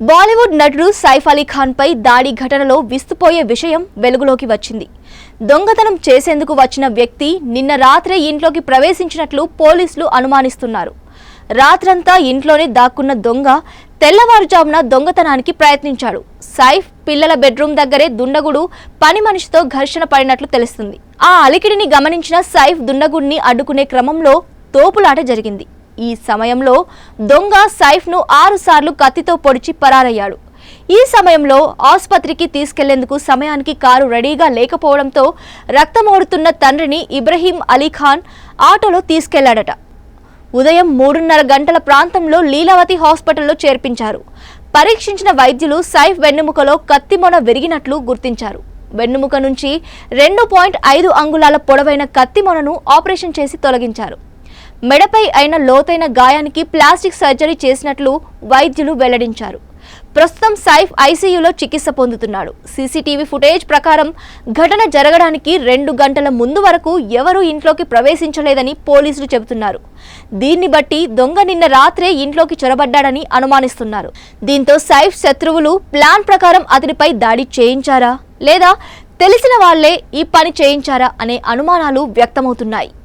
బాలీవుడ్ నటుడు సైఫ్ అలీ ఖాన్ పై దాడి ఘటనలో విస్తుపోయే విషయం వెలుగులోకి వచ్చింది. దొంగతనం చేసేందుకు వచ్చిన వ్యక్తి నిన్న రాత్రే ఇంట్లోకి ప్రవేశించినట్లు పోలీసులు అనుమానిస్తున్నారు. రాత్రంతా ఇంట్లోనే దాక్కున్న దొంగ తెల్లవారుజామున దొంగతనానికి ప్రయత్నించాడు. సైఫ్ పిల్లల బెడ్రూమ్ దగ్గరే దుండగుడు పని మనిషితో ఘర్షణ పడినట్లు తెలుస్తుంది. ఆ అలికిడిని గమనించిన సైఫ్ దుండగుడిని అడ్డుకునే క్రమంలో తోపులాట జరిగింది. ఈ సమయంలో దొంగ సైఫ్ను 6 సార్లు కత్తితో పొడిచి పరారయ్యాడు. ఈ సమయంలో ఆసుపత్రికి తీసుకెళ్లేందుకు సమయానికి కారు రెడీగా లేకపోవడంతో రక్తమోడుతున్న తండ్రిని ఇబ్రహీం అలీ ఖాన్ ఆటోలో తీసుకెళ్లాడట. ఉదయం 3:30 గంటల ప్రాంతంలో లీలావతి హాస్పిటల్లో చేర్పించారు. పరీక్షించిన వైద్యులు సైఫ్ వెన్నెముకలో కత్తి మొన విరిగినట్లు గుర్తించారు. వెన్నెముక నుంచి 2.5 అంగుళాల పొడవైన కత్తి మొనను ఆపరేషన్ చేసి తొలగించారు. మెడపై అయిన లోతైన గాయానికి ప్లాస్టిక్ సర్జరీ చేసినట్లు వైద్యులు వెల్లడించారు. ప్రస్తుతం సైఫ్ ఐసీయూలో చికిత్స పొందుతున్నాడు. సీసీటీవీ ఫుటేజ్ ప్రకారం ఘటన జరగడానికి 2 గంటల ముందు వరకు ఎవరూ ఇంట్లోకి ప్రవేశించలేదని పోలీసులు చెబుతున్నారు. దీన్ని బట్టి దొంగ నిన్న రాత్రే ఇంట్లోకి చొరబడ్డాడని అనుమానిస్తున్నారు. దీంతో సైఫ్ శత్రువులు ప్లాన్ ప్రకారం అతనిపై దాడి చేయించారా లేదా తెలిసిన వాళ్లే ఈ పని చేయించారా అనే అనుమానాలు వ్యక్తమవుతున్నాయి.